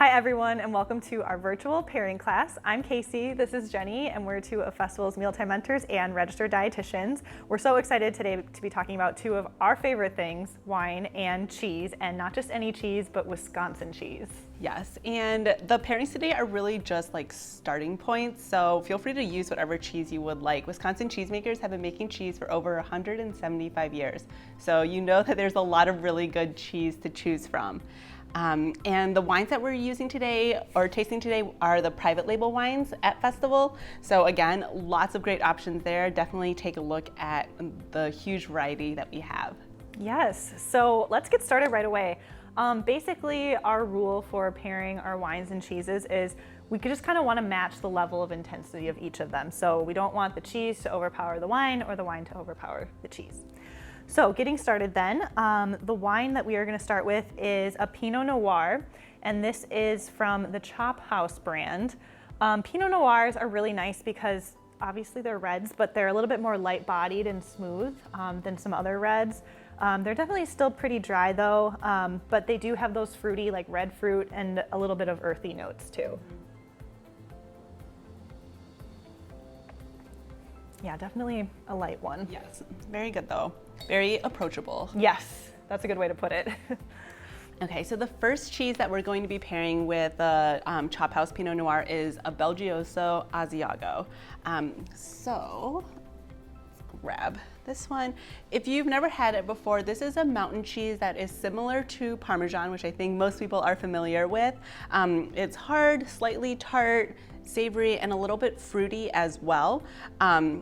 Hi everyone, and welcome to our virtual pairing class. I'm Casey, this is Jenny, and we're two of Festival's mealtime mentors and registered dietitians. We're so excited today to be talking about two of our favorite things, wine and cheese, and not just any cheese, but Wisconsin cheese. Yes, and the pairings today are really just like starting points, so feel free to use whatever cheese you would like. Wisconsin cheesemakers have been making cheese for over 175 years, so you know that there's a lot of really good cheese to choose from. And the wines that we're using today or tasting today are the private label wines at Festival. So again, lots of great options there. Definitely take a look at the huge variety that we have. Yes, so let's get started right away. Basically, our rule for pairing our wines and cheeses is we just kind of want to match the level of intensity of each of them. So we don't want the cheese to overpower the wine or the wine to overpower the cheese. So getting started then, the wine that we are going to start with is a Pinot Noir, and this is from the Chop House brand. Pinot Noirs are really nice because obviously they're reds, but they're a little bit more light-bodied and smooth than some other reds. They're definitely still pretty dry though, but they do have those fruity, like red fruit and a little bit of earthy notes too. Yeah, definitely a light one. Yes, very good though. Very approachable. Yes, that's a good way to put it. Okay, so the first cheese that we're going to be pairing with the Chop House Pinot Noir is a Belgioso Asiago. So let's grab this one. If you've never had it before, this is a mountain cheese that is similar to Parmesan, which I think most people are familiar with. It's hard, slightly tart, savory, and a little bit fruity as well.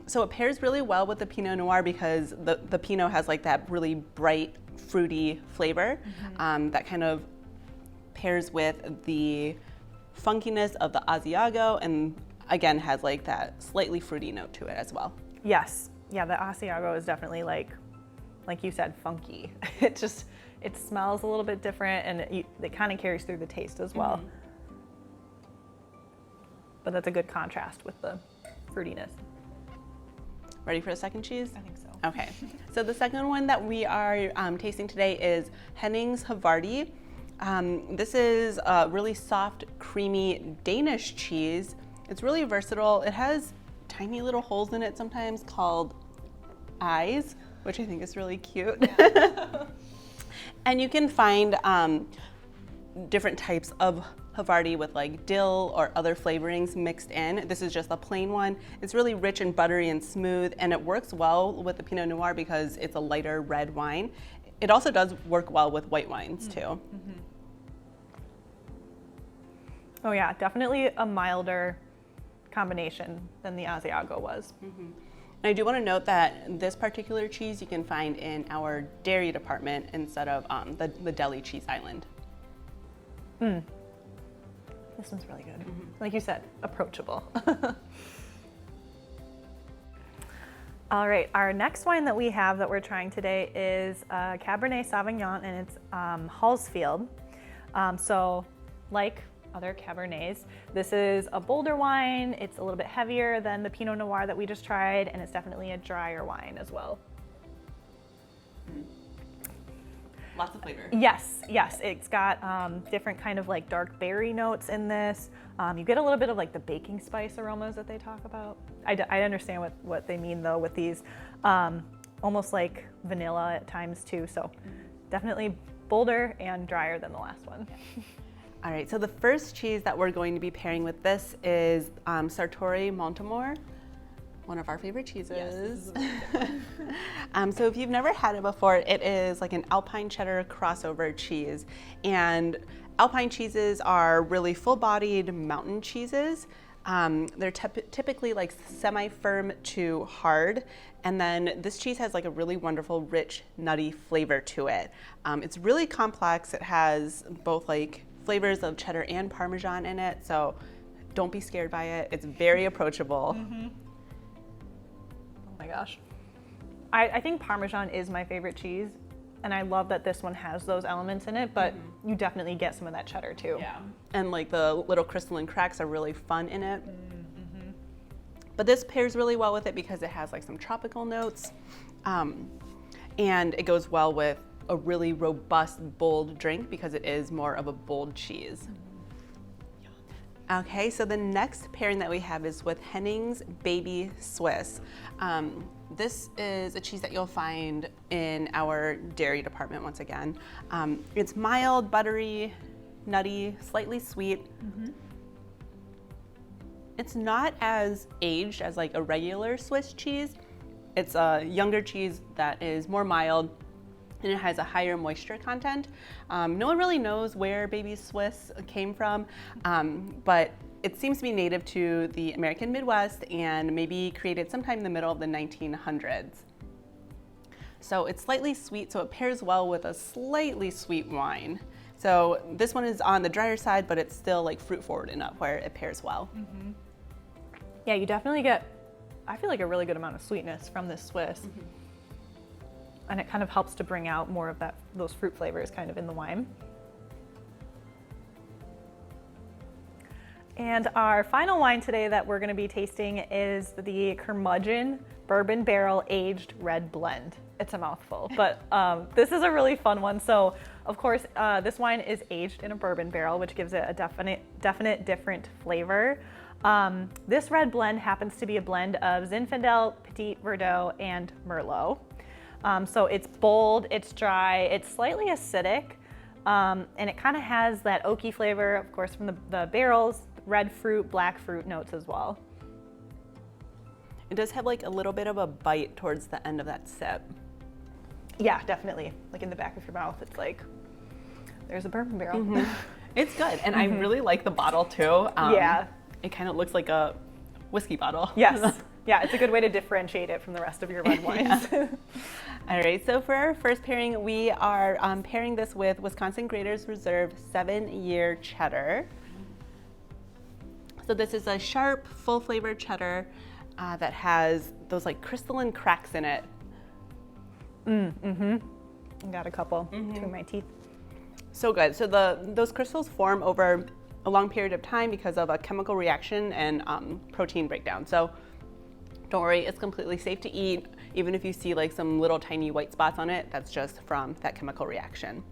So it pairs really well with the Pinot Noir because the Pinot has like that really bright, fruity flavor that kind of pairs with the funkiness of the Asiago, and again has like that slightly fruity note to it as well. Yes, yeah, the Asiago is definitely like you said, funky. It smells a little bit different, and it kind of carries through the taste as well. But that's a good contrast with the fruitiness. Ready for the second cheese? I think so. Okay, so the second one that we are tasting today is Hennings Havarti. This is a really soft, creamy Danish cheese. It's really versatile. It has tiny little holes in it sometimes called eyes, which I think is really cute. And you can find different types of Havarti with like dill or other flavorings mixed in. This is just a plain one. It's really rich and buttery and smooth, and it works well with the Pinot Noir because it's a lighter red wine. It also does work well with white wines too. Oh yeah, definitely a milder combination than the Asiago was. And I do want to note that this particular cheese you can find in our dairy department instead of the deli cheese island. This one's really good. Like you said, approachable. All right, our next wine that we have that we're trying today is Cabernet Sauvignon, and it's HALSFIELD. So like other Cabernets, this is a bolder wine. It's a little bit heavier than the Pinot Noir that we just tried, and it's definitely a drier wine as well. Lots of flavor. Yes, it's got different kind of like dark berry notes in this. You get a little bit of like the baking spice aromas that they talk about. I understand what they mean though with these, almost like vanilla at times too. So definitely bolder and drier than the last one. All right, so the first cheese that we're going to be pairing with this is Sartori Montemor, one of our favorite cheeses. Yes, so if you've never had it before, it is like an Alpine cheddar crossover cheese. And Alpine cheeses are really full-bodied mountain cheeses. They're typically like semi-firm to hard. And then this cheese has like a really wonderful, rich, nutty flavor to it. It's really complex. It has both like flavors of cheddar and Parmesan in it. So don't be scared by it. It's very approachable. Oh my gosh. I think Parmesan is my favorite cheese, and I love that this one has those elements in it, but you definitely get some of that cheddar too. Yeah, and like the little crystalline cracks are really fun in it. But this pairs really well with it because it has like some tropical notes, and it goes well with a really robust, bold drink because it is more of a bold cheese. Okay, so the next pairing that we have is with Henning's Baby Swiss. This is a cheese that you'll find in our dairy department once again. It's mild, buttery, nutty, slightly sweet. It's not as aged as like a regular Swiss cheese. It's a younger cheese that is more mild, and it has a higher moisture content. No one really knows where Baby Swiss came from, but it seems to be native to the American Midwest and maybe created sometime in the middle of the 1900s. So it's slightly sweet, so it pairs well with a slightly sweet wine. So this one is on the drier side, but it's still like fruit forward enough where it pairs well. Yeah, you definitely get, I feel like, a really good amount of sweetness from this Swiss. And it kind of helps to bring out more of those fruit flavors kind of in the wine. And our final wine today that we're going to be tasting is the Curmudgeon Bourbon Barrel Aged Red Blend. It's a mouthful, but this is a really fun one. So, of course, this wine is aged in a bourbon barrel, which gives it a definite different flavor. This red blend happens to be a blend of Zinfandel, Petit Verdot, and Merlot. So it's bold, it's dry, it's slightly acidic, and it kind of has that oaky flavor, of course, from the barrels, red fruit, black fruit notes as well. It does have like a little bit of a bite towards the end of that sip. Yeah, definitely. Like in the back of your mouth, it's like, there's a bourbon barrel. It's good, and I really like the bottle too. Yeah. It kind of looks like a whiskey bottle. Yes. Yeah, it's a good way to differentiate it from the rest of your red wines. All right, so for our first pairing, we are pairing this with Wisconsin Graders Reserve 7-year cheddar. So this is a sharp, full flavored cheddar that has those like crystalline cracks in it. Got a couple between my teeth. So good. So those crystals form over a long period of time because of a chemical reaction and protein breakdown. So don't worry, it's completely safe to eat. Even if you see like some little tiny white spots on it, that's just from that chemical reaction.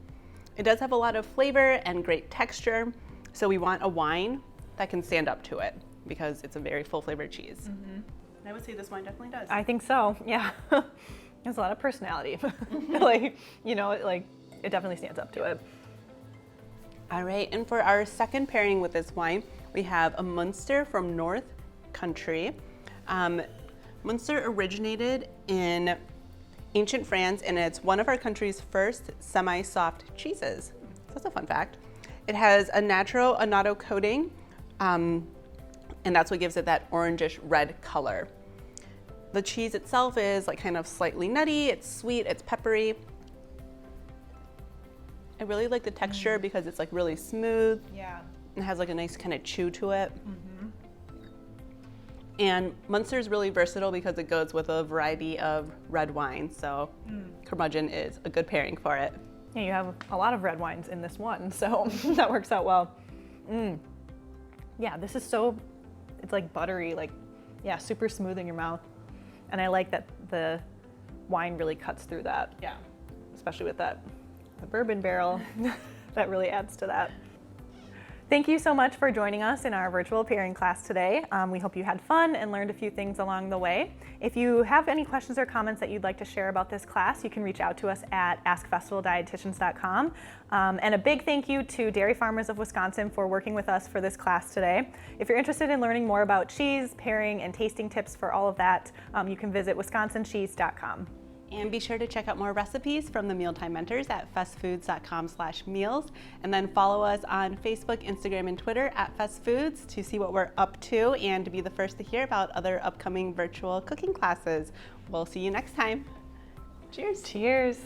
It does have a lot of flavor and great texture. So we want a wine that can stand up to it because it's a very full flavored cheese. And I would say this wine definitely does. I think so, yeah. There's a lot of personality. Like, you know, it definitely stands up to it. All right, and for our second pairing with this wine, we have a Munster from North Country. Munster originated in ancient France, and it's one of our country's first semi-soft cheeses. So that's a fun fact. It has a natural annatto coating, and that's what gives it that orangish red color. The cheese itself is like kind of slightly nutty, it's sweet, it's peppery. I really like the texture because it's like really smooth. Yeah. It has like a nice kind of chew to it. And Munster is really versatile because it goes with a variety of red wines. So Curmudgeon is a good pairing for it. Yeah, you have a lot of red wines in this one, so that works out well. Yeah, this is it's like buttery, like, yeah, super smooth in your mouth. And I like that the wine really cuts through that. Yeah. Especially with the bourbon barrel. That really adds to that. Thank you so much for joining us in our virtual pairing class today. We hope you had fun and learned a few things along the way. If you have any questions or comments that you'd like to share about this class, you can reach out to us at askfestivaldietitians.com. And a big thank you to Dairy Farmers of Wisconsin for working with us for this class today. If you're interested in learning more about cheese, pairing, and tasting tips for all of that, you can visit wisconsincheese.com. And be sure to check out more recipes from the Mealtime Mentors at festfoods.com/meals. And then follow us on Facebook, Instagram, and Twitter at festfoods to see what we're up to and to be the first to hear about other upcoming virtual cooking classes. We'll see you next time. Cheers. Cheers.